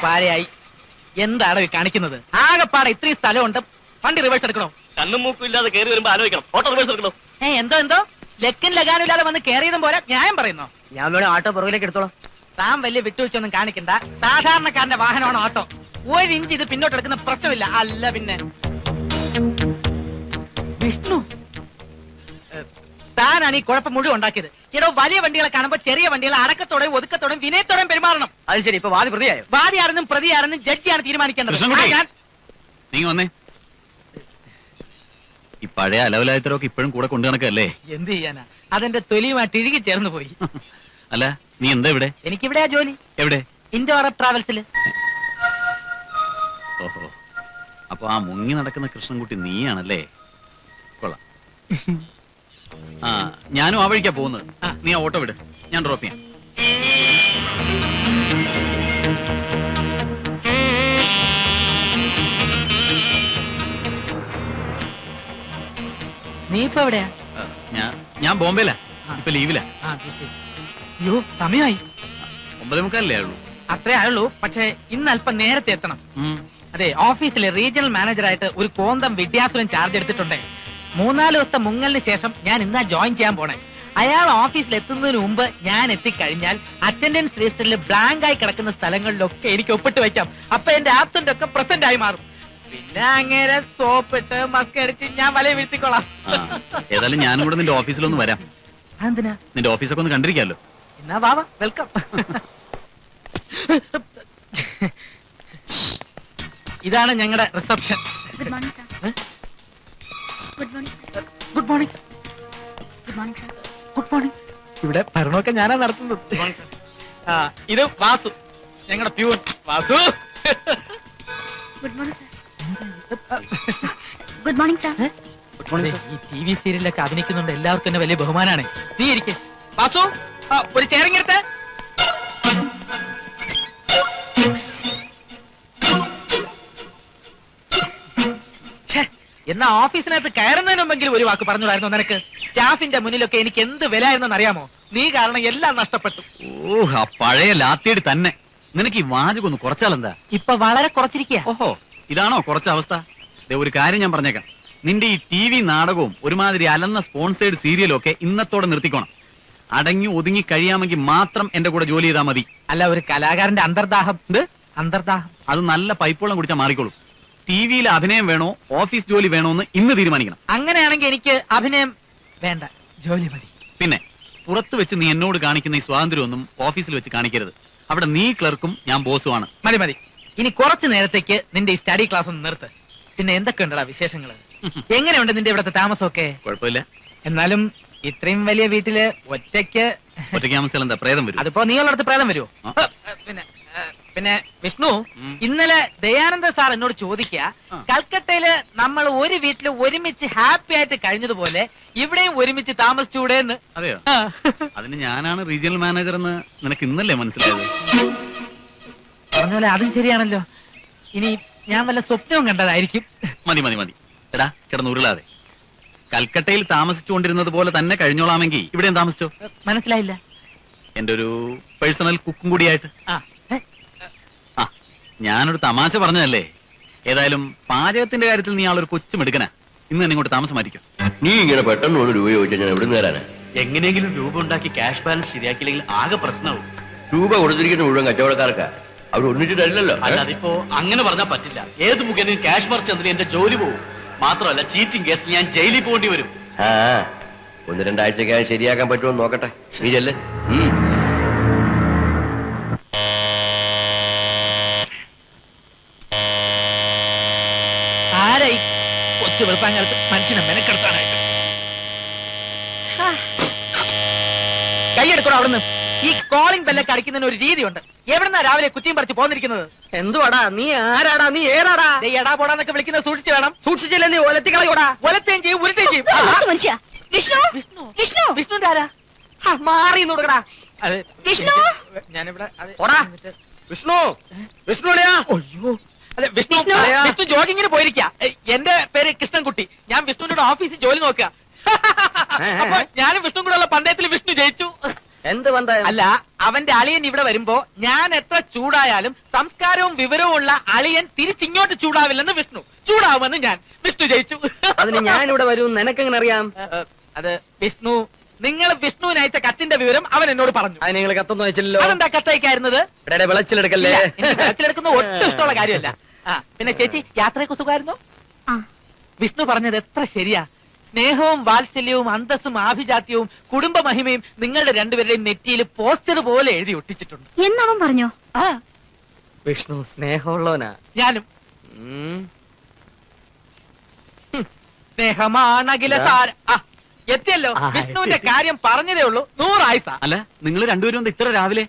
പാരയായി. എന്താണ് ഈ കാണിക്കുന്നത്? ആകെപ്പാടെ ഇത്രയും സ്ഥലമുണ്ട്, വണ്ടി റിവേഴ്സ് എടുക്കണോ? കണ്ണും മൂക്കും ഇല്ലാതെ കയറി വരുമ്പോ ആലോചിക്കണം. ഓട്ടോ റിവേഴ്സ് എടുക്കണോ? എന്തോ ലക്കും ലഗാനും ഇല്ലാതെ വന്ന് കയറിയതും പോലെ ന്യായം പറയുന്നോ? ഞാൻ വേണം ഓട്ടോ പുറകിലേക്ക് എടുത്തോളാം. താൻ വലിയ വിട്ടുവീഴ്ചയൊന്നും കാണിക്കണ്ട. സാധാരണക്കാരന്റെ വാഹനമാണ് ഓട്ടോ. 1 ഇഞ്ച് ഇത് പിന്നോട്ട് എടുക്കുന്ന പ്രശ്നമില്ല. അല്ല പിന്നെ വിഷ്ണു, താനാണ് ഈ കുഴപ്പം മുഴുവൻ ഉണ്ടാക്കിയത്. എടോ, വലിയ വണ്ടികളെ കാണുമ്പോ ചെറിയ വണ്ടികളെ അടക്കത്തോടെയും ഒതുക്കത്തോടെയും വിനയത്തോടെയും പെരുമാറണം. അത് ശരി, ഇപ്പൊ വാദി പ്രതിയായോ? വാദിയാണെന്നും പ്രതിയാണെന്നും ജഡ്ജിയാണ് തീരുമാനിക്കേണ്ടത്. നീ വന്നേ. ഈ പഴയ അലവലായത്തരൊക്കെ ഇപ്പോഴും കൂടെ കൊണ്ടു നടക്കല്ലേ? എന്ത് ചെയ്യാനാ, അതെന്റെ തൊലിയുമായിട്ട് ഇഴുകി ചേർന്ന് പോയി. അല്ല, നീ എന്താ ഇവിടെ? എനിക്കിവിടെയാ ജോലി. എവിടെ? ഇൻഡോ അറബ് ട്രാവൽസില്. ഓഹോ, അപ്പൊ ആ മുങ്ങി നടക്കുന്ന കൃഷ്ണൻകുട്ടി നീയാണല്ലേ? കൊള്ളാം. ആ, ഞാനും ആ വഴിക്കാ പോകുന്നത്. നീ ആ ഓട്ടോ വിട്, ഞാൻ ഡ്രോപ്പ് ചെയ്യാം. നീ ഇപ്പൊ എവിടെയാ? ഞാൻ ബോംബെയിലാ, ഇപ്പൊ ലീവിലാ. അയ്യോ, സമയമായി. 9:45 ആയുള്ളൂ. അത്രേ ആയുള്ളൂ. പക്ഷെ ഇന്ന് അല്പം നേരത്തെ എത്തണം. അതെ, ഓഫീസിലെ റീജിയണൽ മാനേജറായിട്ട് ഒരു കോന്തം വിദ്യാസുരൻ ചാർജ് എടുത്തിട്ടുണ്ടേ. 3-4 ദിവസത്തെ മുങ്ങലിന് ശേഷം ഞാൻ ഇന്നാ ജോയിൻ ചെയ്യാൻ പോണേ. അയാൾ ഓഫീസിൽ എത്തുന്നതിന് മുമ്പ് ഞാൻ എത്തിക്കഴിഞ്ഞാൽ അറ്റൻഡൻസ് രജിസ്റ്ററിൽ ബ്ലാങ്ക് ആയി കിടക്കുന്ന സ്ഥലങ്ങളിലൊക്കെ എനിക്ക് ഒപ്പിട്ട് വെക്കാം. അപ്പൊ എന്റെ ആബ്സെന്റ് ഒക്കെ പ്രസന്റ് ആയി മാറും. പിന്നെ അങ്ങനെ സോപ്പിട്ട് മസ്കടിച്ച് ഞാൻ വലയ വീഴ്ത്തിക്കോളാം. ഏതായാലും ഞാനും കൂടെ നിന്റെ ഓഫീസിലൊന്ന് വരാം. എന്തിനാ? നിന്റെ ഓഫീസൊക്കെ ഒന്ന് കണ്ടിരിക്കാലോ. എന്നാ വാ, വെൽക്കം. ഇതാണ് ഞങ്ങളുടെ reception. Good morning sir. Good morning sir. Good morning. Good morning sir. Good morning. ഇവിടെ ഭരണമൊക്കെ ഞാനാ നടത്തുന്നത്. ഇത് വാസു, ഞങ്ങളുടെ peon Vasu. Good morning sir. Good morning sir. ഈ TV സീരിയലൊക്കെ അഭിനയിക്കുന്നുണ്ട്, എല്ലാവർക്കും എന്നെ വലിയ ബഹുമാനാണ്. നീ ഇരിക്കെ വാസു, ഒരു ചേരങ്ങെടുത്ത്. എന്നാ ഓഫീസിനകത്ത് കയറുന്നതിന് മുമ്പെങ്കിലും ഒരു വാക്ക് പറഞ്ഞുകൂടായിരുന്നോ നിനക്ക്? സ്റ്റാഫിന്റെ മുന്നിലൊക്കെ എനിക്ക് എന്ത് വില ആയിരുന്നെന്ന് അറിയാമോ? നീ കാരണം എല്ലാം നഷ്ടപ്പെട്ടു. ഓ, ആ പഴയ ലാത്തിയടി തന്നെ. നിനക്ക് ഈ വാചകം ഒന്ന് കുറച്ചാലെന്താ? ഇപ്പൊ വളരെ കുറച്ചിരിക്കുക. ഓഹോ, ഇതാണോ കുറച്ച അവസ്ഥ? ഒരു കാര്യം ഞാൻ പറഞ്ഞേക്കാം. നിന്റെ ഈ TV നാടകവും ഒരുമാതിരി അലന്ന സ്പോൺസേഡ് സീരിയലും ഒക്കെ ഇന്നത്തോടെ നിർത്തിക്കോണം. അടങ്ങി ഒതുങ്ങി കഴിയാമെങ്കിൽ മാത്രം എന്റെ കൂടെ ജോലി ചെയ്താൽ മതി. അല്ല, ഒരു കലാകാരന്റെ അന്തർദാഹം. അന്തർദാഹം അത് നല്ല പൈപ്പോളം കുടിച്ചാൽ മാറിക്കോളും. TV-യിൽ അഭിനയം വേണോ ഓഫീസ് ജോലി വേണോ എന്ന് ഇന്ന് തീരുമാനിക്കണം. അങ്ങനെയാണെങ്കിൽ എനിക്ക് അഭിനയം വേണ്ട, ജോലി മതി. പിന്നെ പുറത്ത് വെച്ച് നീ എന്നോട് കാണിക്കുന്ന ഈ സ്വാതന്ത്ര്യമൊന്നും ഓഫീസിൽ വെച്ച് കാണിക്കരുത്. അവിടെ നീ ക്ലർക്കും ഞാൻ ബോസുമാണ്. മതി മതി, ഇനി കുറച്ചു നേരത്തേക്ക് നിന്റെ ഈ സ്റ്റഡി ക്ലാസ് ഒന്ന് നിർത്ത്. പിന്നെ എന്തൊക്കെയുണ്ടടാ വിശേഷങ്ങള്? എങ്ങനെയുണ്ട് നിന്റെ ഇവിടുത്തെ താമസമൊക്കെ? കുഴപ്പമില്ല. എന്നാലും ഇത്രയും വലിയ വീട്ടില് ഒറ്റയ്ക്ക് താമസിച്ചാൽ എന്താ പ്രേതം വരും? അതിപ്പോ നീ ഉള്ളിടത്ത് പ്രേതം വരുമോ? പിന്നെ വിഷ്ണു, ഇന്നലെ ദയാനന്ദ സാർ എന്നോട് ചോദിക്കുക, കൽക്കട്ടയില് നമ്മൾ ഒരു വീട്ടില് ഒരുമിച്ച് ഹാപ്പി ആയിട്ട് കഴിഞ്ഞതുപോലെ ഇവിടെയും ഒരുമിച്ച് താമസിച്ചൂടെ എന്ന്. അതെയോ? അതിന് ഞാനാണ് റീജിയണൽ മാനേജർ എന്ന് നിനക്ക് ഇന്നല്ലേ മനസ്സിലായത്? പറഞ്ഞ അതും ശരിയാണല്ലോ. ഇനി ഞാൻ വല്ല സ്വപ്നവും കണ്ടതായിരിക്കും. മതി മതി മതി, എടാ കിടന്നുരുളാതെ. കൽക്കട്ടയിൽ താമസിച്ചുകൊണ്ടിരുന്നത് പോലെ തന്നെ കഴിഞ്ഞോളാമെങ്കിൽ ഇവിടെയും താമസിച്ചോ. മനസ്സിലായില്ല. എന്റെ ഒരു പേഴ്സണൽ കുക്കും കൂടിയായിട്ട്. ഞാനൊരു തമാശ പറഞ്ഞതല്ലേ. ഏതായാലും പാചകത്തിന്റെ കാര്യത്തിൽ നീ ആളൊരു കൊച്ചുമെടുക്കനാ. ഇന്ന് തന്നെ ഇങ്ങോട്ട് താമസം മാറ്റിക്കോ. നീ ഇങ്ങനെ പെട്ടെന്ന് 1 രൂപ ചോദിച്ചാൽ ഞാൻ എവിടെ നിന്ന് തരാനാ? എങ്ങനെയെങ്കിലും രൂപ ഉണ്ടാക്കി ക്യാഷ് ബാലൻസ് ശരിയാക്കിയില്ലെങ്കിൽ ആകെ പ്രശ്നമാവും. രൂപ കൊടുത്തിരിക്കുന്ന മുഴുവൻ കച്ചവടക്കാർക്കാ, അവർ ഒന്നിച്ച് തരില്ലല്ലോ. അല്ല, അതിപ്പോ അങ്ങനെ പറഞ്ഞാൽ പറ്റില്ല. ഏത് മുഖേന ക്യാഷ് മറിച്ച് തന്നിട്ട് എന്റെ ജോലി പോകും. മാത്രമല്ല ചീറ്റിംഗ് കേസിൽ ഞാൻ ജയിലിൽ പോകേണ്ടി വരും. 1-2 ആഴ്ചക്കകം ശരിയാക്കാൻ പറ്റുമോ നോക്കട്ടെ. നീ ചെല്ല്. ആരായി കൊച്ചു വെളുപ്പാങ്കാലത്ത് മനുഷ്യനെ മെനക്കെടുത്താനായിട്ട്? കൈയെടുക്കണോ അവിടുന്ന്? ഈ കോളിംഗ് ബെല്ലൊക്കെ അടിക്കുന്നതിന് ഒരു രീതിയുണ്ട്. എവിടെന്നാ രാവിലെ കുറ്റിയും പറിച്ച് പോന്നിരിക്കുന്നത്? എന്തുവാടാ നീ? ആരാടാ നീ? ഏറാടാ? എടാ പോടാന്നൊക്കെ വിളിക്കുന്നത് സൂക്ഷിച്ചു വേണം. സൂക്ഷിച്ചില്ല നീ ഒലത്തിക്കളയോടാ. ഒലത്തേം ചെയ്യും ഉരുത്തേം ചെയ്യും. മനുഷ്യ വിഷ്ണു, വിഷ്ണു, വിഷ്ണുന്റെ ആരാ? മാറി നോക്കടാ. വിഷ്ണു, ഞാനിവിടെ വിഷ്ണു, വിഷ്ണുടെയാ? അയ്യോ, അതെ വിഷ്ണു. വിഷ്ണു ജോഗിങ്ങിന് പോയിരിക്കുക. എന്റെ പേര് കൃഷ്ണൻകുട്ടി. ഞാൻ വിഷ്ണുവിന്റെ ഓഫീസിൽ ജോലി നോക്കുക. അപ്പൊ ഞാനും വിഷ്ണു കൂടെ ഉള്ള പന്തയത്തിൽ വിഷ്ണു ജയിച്ചു. എന്ത് പന്തയം? അല്ല, അവന്റെ അളിയൻ ഇവിടെ വരുമ്പോ ഞാൻ എത്ര ചൂടായാലും സംസ്കാരവും വിവരവും ഉള്ള അളിയൻ തിരിച്ചിങ്ങോട്ട് ചൂടാവില്ലെന്ന് വിഷ്ണു, ചൂടാവുമെന്ന് ഞാൻ. വിഷ്ണു ജയിച്ചു. അതിന് ഞാൻ ഇവിടെ വരും നിനക്കെങ്ങനെ അറിയാം? അത് വിഷ്ണു, നിങ്ങൾ വിഷ്ണുവിന് അയച്ച കത്തിന്റെ വിവരം അവൻ എന്നോട് പറഞ്ഞു. അത് നിങ്ങൾ കത്തൊന്നും അയച്ചില്ലല്ലോ. അതെന്താ കത്തയക്കായിരുന്നത്? ഇവിടെ വിളച്ചിലെടുക്കല്ലേ? വെള്ളത്തിലെടുക്കുന്ന ഒട്ടും ഇഷ്ടമുള്ള കാര്യമല്ല. പിന്നെ ചേച്ചി യാത്രയൊക്കെ സുഖമായിരുന്നോ? ആ വിഷ്ണു പറഞ്ഞത് എത്ര ശരിയാ. സ്നേഹവും വാത്സല്യവും അന്തസ്സും ആഭിജാത്യവും കുടുംബ മഹിമയും നിങ്ങളുടെ രണ്ടുപേരുടെയും നെറ്റിയിൽ പോസ്റ്റർ പോലെ എഴുതി ഒട്ടിച്ചിട്ടുണ്ട്. എന്നവൻ പറഞ്ഞോ? ആ വിഷ്ണു സ്നേഹമുള്ളവനാ. ഞാനും. ഉം. സ്നേഹമാണകില സാര. എത്തിയല്ലോ. വിഷ്ണുവിന്റെ കാര്യം പറഞ്ഞതേ ഉള്ളൂ. 100 ആയുസ. അല്ല നിങ്ങൾ രണ്ടുപേരും എന്താ ഇത്ര രാവിലെ?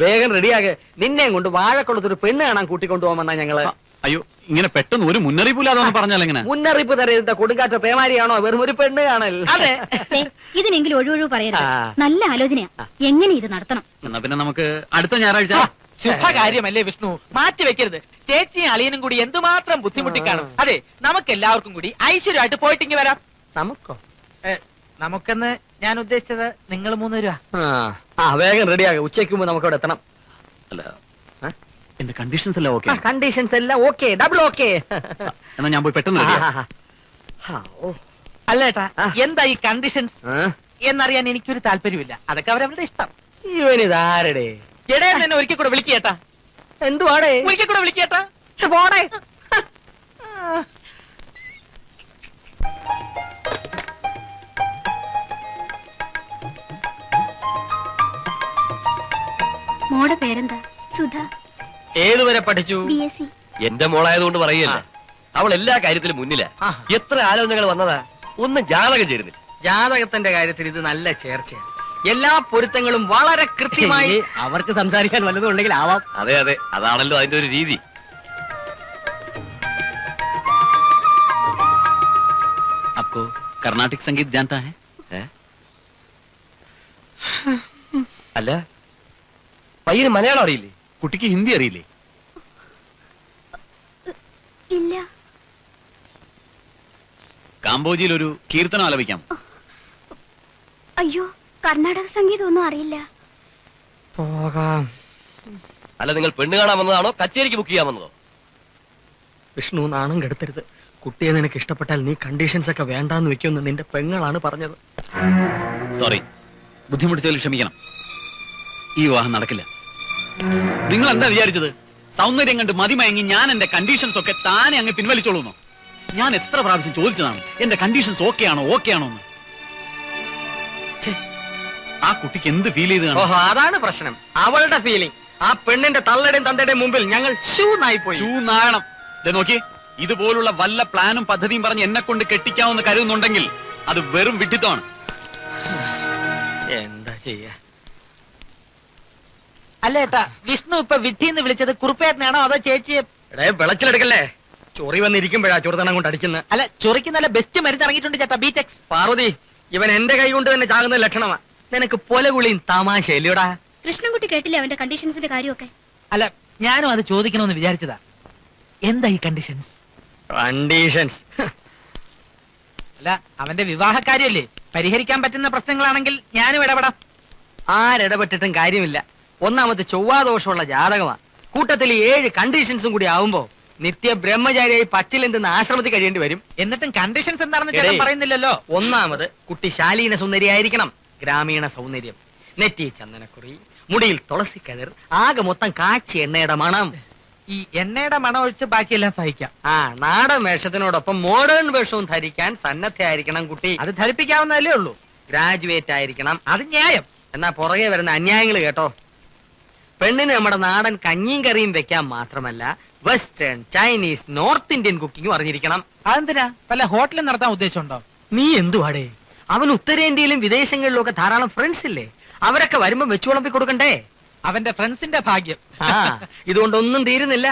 വേഗം റെഡിയാകെ. നിന്നെയും കൊണ്ട് വാഴക്കുളത്തൊരു പെണ്ണ് കാണാൻ കൂട്ടിക്കൊണ്ടുപോകാമെന്നാ ഞങ്ങള്. അയ്യോ, ഇങ്ങനെ പെട്ടെന്ന് ഒരു മുന്നറിയിപ്പില്ലാതെ പറഞ്ഞാൽ എങ്ങനെ? മുന്നറിയിപ്പ് തരരുത്. കൊടുങ്കാറ്റ പേമാരിയാണോ വെറും ഒരു പെണ്ണ് കാണൽ? അതെ. ദേ, ഇതിനെങ്കിലും ഒഴിവൊഴിവ് പറയരുത്. ആ. നല്ല ആലോചനയാ. എങ്ങനെ ഇത് നടത്തണം? എന്നാ പിന്നെ നമുക്ക് അടുത്ത ഞായറാഴ്ച. ശുഭകാര്യമല്ലേ വിഷ്ണു, മാറ്റി വെക്കരുത്. ചേച്ചിയും അളിയനും കൂടി എന്തുമാത്രം ബുദ്ധിമുട്ടിക്കാണും. അതെ, നമുക്ക് എല്ലാവർക്കും കൂടി ഐശ്വര്യമായിട്ട് പോയിട്ടിങ്ങി വരാം. നമുക്കോ? നമുക്കെന്ന് ഞാൻ ഉദ്ദേശിച്ചത് നിങ്ങൾ 3 രൂപ. വേഗം റെഡിയാകെ. ഉച്ചയ്ക്ക് മുമ്പ് നമുക്ക് അവിടെ എത്തണം. അല്ല, എന്റെ കണ്ടീഷൻസ് എല്ലാം ഓക്കെ? കണ്ടീഷൻസ് എല്ലാം ഓക്കെ, ഡബിൾ ഓക്കെ. എന്നാ ഞാൻ പോയി പെട്ടെന്ന് ready ആക്കാം. അല്ല ഏട്ടാ, എന്താ ഈ കണ്ടീഷൻസ് എന്നറിയാൻ എനിക്കൊരു താല്പര്യമില്ല. അതൊക്കെ അവരവരുടെ ഇഷ്ടം. ഇവനിതാരടെ? എടേ തന്നെ ഒരിക്കൽ കൂടെ വിളിക്കേട്ടാ. എന്തുവാടേ? ഒരിക്കൽ കൂടെ വിളിക്കേട്ടാ. പോടേ. മോടെ പേരെന്താ? സുധ. ഏതുവരെ പഠിച്ചു? BSc. എന്റെ മോളായതുകൊണ്ട് പറയല്ല, അവൾ എല്ലാ കാര്യത്തിലും മുന്നിലാ. എത്ര ആലോചനകൾ വന്നതാ, ഒന്നും ജാതകം ചേരുന്നില്ല. ജാതകത്തിന്റെ കാര്യത്തിൽ ഇത് നല്ല ചേർച്ചയാണ്. എല്ലാ പൊരുത്തങ്ങളും വളരെ കൃത്യമായി. അവർക്ക് സംസാരിക്കാൻ വല്ലതും ഉണ്ടെങ്കിൽ ആവാം. അതെ അതെ, അതാണല്ലോ അതിന്റെ ഒരു രീതി. आपको कर्नाटिक संगीत जानता है? അല്ല, പയ്യന് മലയാളം അറിയില്ലേ? കുട്ടിക്ക് ഹിന്ദി അറിയില്ലേ? ഇല്ല. കാംബോജിയിൽ ഒരു കീർത്തനം ആലപിക്കാം. അയ്യോ, കർണാടക സംഗീതം ഒന്നും അറിയില്ല. പോകാം. അല്ല, നിങ്ങൾ പെണ്ണ് കാണാൻ വന്നതാണോ കച്ചേരിക്ക് ബുക്ക് ചെയ്യാൻ വന്നതോ? വിഷ്ണു, നാണം കെടുത്തരുത്. കുട്ടിയെ നിനക്ക് ഇഷ്ടപ്പെട്ടാൽ നീ കണ്ടീഷൻസ് ഒക്കെ വേണ്ടാന്ന് വെക്കുമെന്ന് നിന്റെ പെങ്ങളാണ് പറഞ്ഞത്. സോറി, ബുദ്ധിമുട്ടിച്ചതിൽ ക്ഷമിക്കണം. ഈ വിവാഹം നടക്കില്ല. നിങ്ങൾ എന്താ വിചാരിച്ചത്? സൗന്ദര്യം കണ്ട് മതിമയങ്ങി ഞാൻ എന്റെ കണ്ടീഷൻസ് ഒക്കെ താനെ അങ്ങ് പിൻവലിച്ചോളൂന്നോ? ഞാൻ എത്ര പ്രാവശ്യം ചോദിച്ചതാണ് എന്റെ കണ്ടീഷൻസ് ഓക്കെ ആണോ എന്ന്. ആ കുട്ടിക്ക് എന്ത് ഫീൽ ചെയ്ത് കാണും? ഓഹോ, അതാണ് പ്രശ്നം. അവളുടെ ഫീലിംഗ്. ആ പെണ്ണിന്റെ തള്ളയുടെയും തന്തയുടെയും മുമ്പിൽ ഞങ്ങൾ ഷൂ നായിപ്പോയി. ഷൂ നായണം. നോക്കി, ഇതുപോലുള്ള വല്ല പ്ലാനും പദ്ധതിയും പറഞ്ഞ് എന്നെ കൊണ്ട് കെട്ടിക്കാമെന്ന് കരുതുന്നുണ്ടെങ്കിൽ അത് വെറും വിഡ്ഢിത്തമാണ്. എന്താ ചെയ്യാ? അല്ല ഏട്ടാ, വിഷ്ണു ഇപ്പൊ വിട്ടിന്ന് വിളിച്ചത് കുറുപ്പേട്ടനാണോ അതോ ചേച്ചിയെ? വിളച്ചിലെടുക്കല്ലേ? ചൊറി വന്നിരിക്കുമ്പോഴാ ചൊറുതണം കൊണ്ട് അടിക്കുന്നത്. അല്ല, ചൊറിക്ക് നല്ല ബെസ്റ്റ് മരുന്ന് ഇറങ്ങിയിട്ടുണ്ട് ചേട്ടാ, ബീറ്റെക്സ്. പാർവതി, ഇവൻ എന്റെ കൈ കൊണ്ട് തന്നെ ചാകുന്ന ലക്ഷണമാ. നിനക്ക് പൊലകുളിയും തമാശയല്ലയോടാ? കൃഷ്ണൻകുട്ടി കേട്ടില്ലേ അവന്റെ കണ്ടീഷൻസിന്റെ കാര്യമൊക്കെ? അല്ല, ഞാനും അത് ചോദിക്കണമെന്ന് വിചാരിച്ചതാ. എന്താ ഈ കണ്ടീഷൻസ്? കണ്ടീഷൻസ് അല്ല, അവന്റെ വിവാഹക്കാര്യല്ലേ, പരിഹരിക്കാൻ പറ്റുന്ന പ്രശ്നങ്ങളാണെങ്കിൽ ഞാനും ഇടപെടാം. ആരിടപെട്ടിട്ടും കാര്യമില്ല. ഒന്നാമത് ചൊവ്വാദോഷമുള്ള ജാതകമാ. കൂട്ടത്തിൽ 7 കണ്ടീഷൻസും കൂടി ആവുമ്പോ നിത്യ ബ്രഹ്മചാരിയായി പച്ചിലെന്തുന്ന ആശ്രമത്തിൽ കഴിയേണ്ടി വരും. എന്നിട്ടും കണ്ടീഷൻസ് എന്താണെന്ന് ചേട്ടൻ പറയുന്നില്ലല്ലോ. ഒന്നാമത് കുട്ടി ശാലീന സുന്ദരിയായിരിക്കണം. ഗ്രാമീണ സൗന്ദര്യം, നെറ്റി ചന്ദനക്കുറി, മുടിയിൽ തുളസിക്കതിർ, ആകെ മൊത്തം കാച്ചി എണ്ണയുടെ മണം. ഈ എണ്ണയുടെ മണം ഒഴിച്ച് ബാക്കിയെല്ലാം സഹിക്കാം. നാടൻ വേഷത്തിനോടൊപ്പം മോഡേൺ വേഷവും ധരിക്കാൻ സന്നദ്ധയായിരിക്കണം കുട്ടി. അത് ധരിപ്പിക്കാവുന്നതല്ലേ ഉള്ളൂ. ഗ്രാജുവേറ്റ് ആയിരിക്കണം. അത് ന്യായം. എന്നാ പുറകെ വരുന്ന അന്യായങ്ങൾ കേട്ടോ. പെണ്ണിന് നമ്മുടെ നാടൻ കഞ്ഞിയും കറിയും വെക്കാൻ മാത്രമല്ല വെസ്റ്റേൺ, ചൈനീസ്, നോർത്ത് ഇന്ത്യൻ കുക്കിംഗും അറിഞ്ഞിരിക്കണം. അതെന്തിനാ? വല്ല ഹോട്ടലിൽ നടത്താൻ ഉദ്ദേശമുണ്ടോ? നീ എന്തുവാടേ? അവൻ ഉത്തരേന്ത്യയിലും വിദേശങ്ങളിലും ഒക്കെ ധാരാളം ഫ്രണ്ട്സ് ഇല്ലേ? അവരൊക്കെ വരുമ്പോ വെച്ചു വിളമ്പി കൊടുക്കണ്ടേ? അവന്റെ ഫ്രണ്ട്സിന്റെ ഭാഗ്യം. ഇതുകൊണ്ടൊന്നും തീരുന്നില്ല.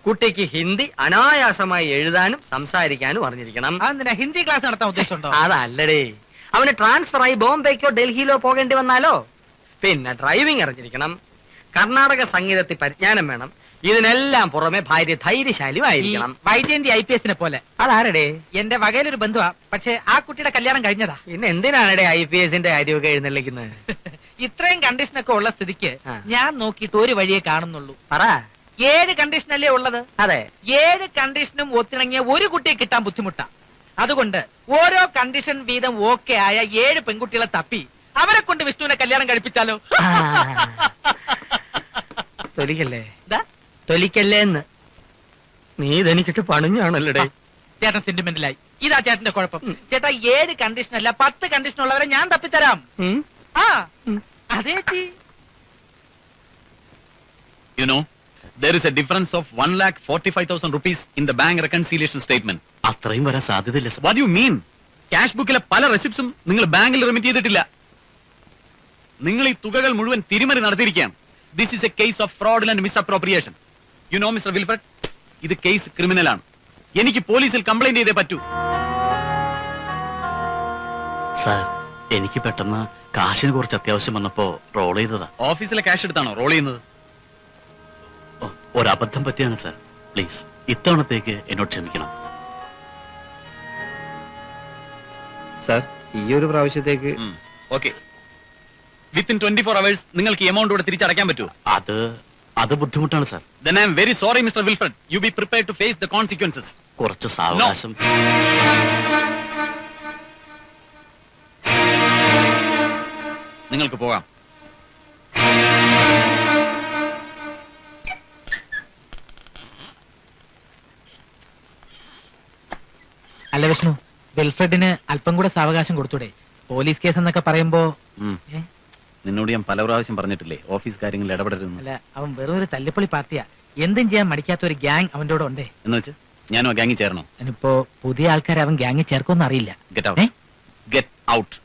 കുട്ടിക്ക് ഹിന്ദി അനായാസമായി എഴുതാനും സംസാരിക്കാനും അറിഞ്ഞിരിക്കണം. അതെന്തിനാ? ഹിന്ദി ക്ലാസ് നടത്താൻ ഉദ്ദേശമുണ്ടോ? അതല്ലടേ, അവന് ട്രാൻസ്ഫർ ആയി ബോംബെക്കോ ഡൽഹിയിലോ പോകേണ്ടി വന്നാലോ? പിന്നെ ഡ്രൈവിംഗ് അറിഞ്ഞിരിക്കണം. കർണാടക സംഗീതത്തിൽ പരിജ്ഞാനം വേണം. ഇതിനെല്ലാം പുറമെ ഭാര്യ ധൈര്യശാലിയായിരിക്കണം. വൈജയന്തി IPS പോലെ. അതാരടേ? എന്റെ വകയിലൊരു ബന്ധുവാ. പക്ഷെ ആ കുട്ടിയുടെ കല്യാണം കഴിഞ്ഞതാ. പിന്നെ എന്തിനാണടേ IPS-ന്റെ കാര്യമൊക്കെ എഴുന്നള്ളിക്കുന്നത്? ഇത്രയും കണ്ടീഷനൊക്കെ ഉള്ള സ്ഥിതിക്ക് ആ. ഞാൻ നോക്കിയിട്ട് ഒരു വഴിയെ കാണുന്നുള്ളൂ. പറ. 7 കണ്ടീഷനല്ലേ ഉള്ളത്? അതെ. 7 കണ്ടീഷനും ഒത്തിണങ്ങിയ ഒരു കുട്ടിയെ കിട്ടാൻ ബുദ്ധിമുട്ടാ. അതുകൊണ്ട് ഓരോ കണ്ടീഷൻ വീതം ഓക്കെ ആയ 7 പെൺകുട്ടികളെ തപ്പി അവരെ കൊണ്ട് വിഷ്ണുവിനെ കല്യാണം കഴിപ്പിച്ചാലോ? തൊലിക്കല്ലേ എന്താ? തൊലിക്കല്ലേ എന്ന് നീ ഇതെനിക്കിട്ട് പണിഞ്ഞാണല്ലേ. ചേട്ടൻ സെന്റിമെന്റിലായി. ഇതാ ചേട്ടന്റെ കുഴപ്പം. ചേട്ടാ 7 കണ്ടീഷൻ അല്ല 10 കണ്ടീഷൻ ഉള്ളവരെ ഞാൻ തപ്പിത്തരാം. ആ അതേ ചി. You know, there is a difference of 1,45,000 rupees in the bank reconciliation statement. അത്രയും വരാൻ സാധ്യതയില്ല sir. What do you mean? Cash ബുക്കിലെ പല റെസിപ്റ്റ്സും നിങ്ങൾ ബാങ്കിൽ റിമിറ്റ് ചെയ്തിട്ടില്ല. നിങ്ങൾ ഈ തുകകൾ മുഴുവൻ തിരിമറി നടത്തിയിരിക്കുകയാണ്. This is a case of fraudulent misappropriation. You know mister Wilfred, ഇത് കേസ് ക്രിമിനൽ ആണ്. എനിക്ക് പോലീസിൽ കംപ്ലൈന്റ് ചെയ്തേ പറ്റൂ. സാർ, എനിക്ക് പെട്ടെന്ന് കാശിന് കുറച്ച് അത്യാവശ്യം വന്നപ്പോ റോൾ ചെയ്തതാ. ഓഫീസിലെ ക്യാഷ് എടുത്താണോ റോൾ ചെയ്യുന്നത്? ഒരബദ്ധം പറ്റിയാണ് സാർ. പ്ലീസ് ഇത്തവണത്തേക്ക് എന്നോട് ക്ഷമിക്കണം. സാർ, ഈ ഒരു പ്രാവശ്യത്തേക്ക് ഓക്കെ. വിത്തിൻ 24 hours നിങ്ങൾക്ക് എമൗണ്ട് കൂടെ തിരിച്ചടയ്ക്കാൻ പറ്റുമോ? അത് ബുദ്ധിമുട്ടാണ് sir. Then I am very sorry, Mr. Wilfred. You be prepared to face the consequences. കുറച്ച് സാവകാശം. നിങ്ങൾക്ക് പോകാം. അല്ല വിഷ്ണു, വിൽഫ്രഡിന് അല്പം കൂടെ സാവകാശം കൊടുത്തൂടെ? പോലീസ് കേസ് എന്നൊക്കെ പറയുമ്പോ നിന്നോട് ഞാൻ പല പ്രാവശ്യം പറഞ്ഞിട്ടില്ലേ ഓഫീസ് കാര്യങ്ങളിൽ ഇടപെടരുന്നു. അല്ല, അവൻ വെറും ഒരു തല്ലിപ്പൊളി പാർട്ടിയാ. എന്തും ചെയ്യാൻ മടിക്കാത്ത ഒരു ഗ്യാങ് അവന്റെ കൂടെ ഉണ്ടേ. എന്ന് വെച്ച് ഞാനും ആ ഗ്യാങ്ങിൽ ചേരണോ? അതിനിപ്പോ പുതിയ ആൾക്കാരെ അവൻ ഗ്യാങ്ങിൽ ചേർക്കൊന്നും അറിയില്ല. Get out. Get out.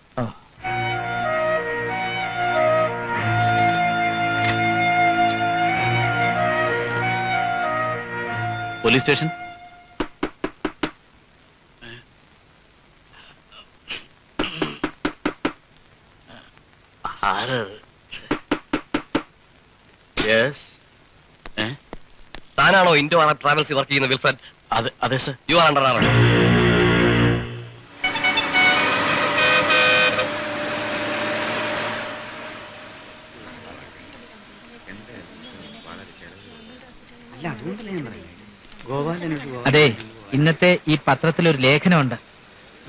Police station. താനാണോ ഇൻഡോ അറബ് ട്രാവൽസ് വർക്ക് ചെയ്യുന്ന വിൽഫ്രഡ്? അതെ sir. You are under arrest. അതെ, ഇന്നത്തെ ഈ പത്രത്തിൽ ഒരു ലേഖനമുണ്ട്.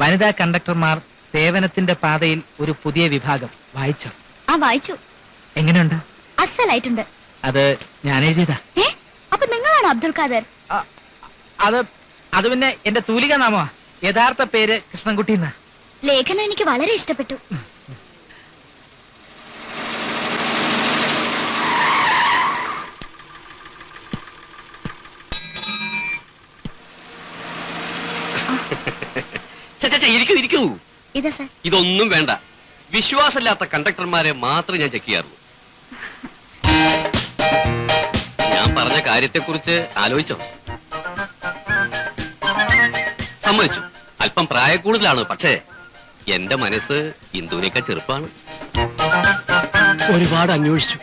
വനിതാ കണ്ടക്ടർമാർ സേവനത്തിന്റെ പാതയിൽ ഒരു പുതിയ വിഭാഗം. വായിച്ചോ? ആ വായിച്ചു. എങ്ങനെയുണ്ട്? അസലായിട്ടുണ്ട്. അത് ഞാൻ എഴുതിയതാ. അപ്പൊ നിങ്ങളാണോ അബ്ദുൽ ഖാദർ? അത് പിന്നെ എന്റെ തൂലിക നാമമാ. യഥാർത്ഥ പേര് കൃഷ്ണൻകുട്ടി എന്നാ. ലേഖനം എനിക്ക് വളരെ ഇഷ്ടപ്പെട്ടു. ഇരിക്കൂ. ഇതാ സാർ. ഇതൊന്നും വേണ്ട. വിശ്വാസമില്ലാത്ത കണ്ടക്ടർമാരെ മാത്രം ഞാൻ ചെക്ക് ചെയ്യാറുള്ളൂ. ഞാൻ പറഞ്ഞ കാര്യത്തെക്കുറിച്ച് ആലോചിച്ചോ? സമ്മതിച്ചു, അല്പം പ്രായക്കൂടുതലാണ്. പക്ഷേ എന്റെ മനസ്സ് ഇന്ദുവിനേക്കാൾ ചെറുപ്പമാണ്. ഒരുപാട് അന്വേഷിച്ചു,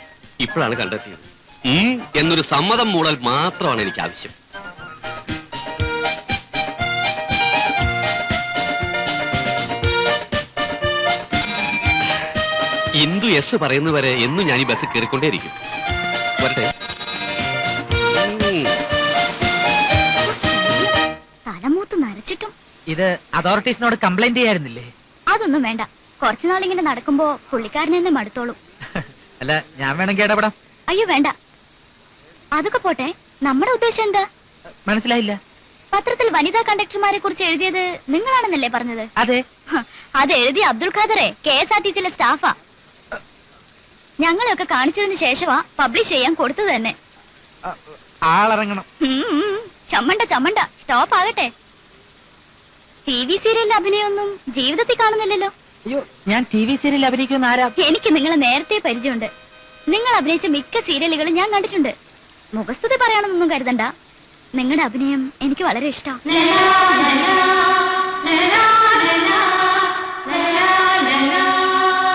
ഇപ്പോഴാണ് കണ്ടെത്തിയത്. എന്നൊരു സമ്മതം മൂടൽ മാത്രമാണ് എനിക്ക് ആവശ്യം. ഇന്ദു എസ് പറയുന്നവരെ എന്നും ഞാൻ ഈ ബസ് കയറിക്കൊണ്ടേയിരിക്കും. വരട്ടെ. തലമൂത്ത് നരച്ചിട്ടും ഇത് അതോറിറ്റീസിനോട് കംപ്ലൈന്റ് ചെയ്യായിരുന്നില്ലേ? അതൊന്നും വേണ്ട. കുറച്ചുനാളിങ്ങനെ നടക്കുമ്പോ പുള്ളിക്കാരനെ തന്നെ മടുത്തോളും. അല്ല, ഞാൻ വേണമെങ്കിൽ ഇടപെടാം. അയ്യോ വേണ്ട. അതൊക്കെ പോട്ടെ, നമ്മുടെ ഉദ്ദേശം എന്താ? മനസ്സിലായില്ല. പത്രത്തിൽ വനിതാ കണ്ടക്ടർമാരെ കുറിച്ച് എഴുതിയത് നിങ്ങളാണെന്നല്ലേ പറഞ്ഞത്? അതെ. അത് എഴുതിയ അബ്ദുൽ ഖാദറെ KSRTCയിലെ സ്റ്റാഫാ. ഞങ്ങളെയൊക്കെ കാണിച്ചതിന് ശേഷമാ പബ്ലിഷ് ചെയ്യാൻ കൊടുത്തത് തന്നെ. ആളിറങ്ങണം. ചമ്മണ്ട സ്റ്റോപ്പ് ആകട്ടെ. TV സീരിയലിലെ അഭിനയൊന്നും ജീവിതത്തിൽ കാണുന്നില്ലല്ലോ. അയ്യോ, ഞാൻ TV സീരിയലിൽ അഭിനയിക്കുന്ന ആരാ? എനിക്ക് നിങ്ങളെ നേരത്തെ പരിചയമുണ്ട്. നിങ്ങൾ അഭിനയിച്ച മിക്ക സീരിയലുകളും ഞാൻ കണ്ടിട്ടുണ്ട്. മുഖസ്തുതി പറയാണെന്നൊന്നും കരുതണ്ട. നിങ്ങളുടെ അഭിനയം എനിക്ക് വളരെ ഇഷ്ടം.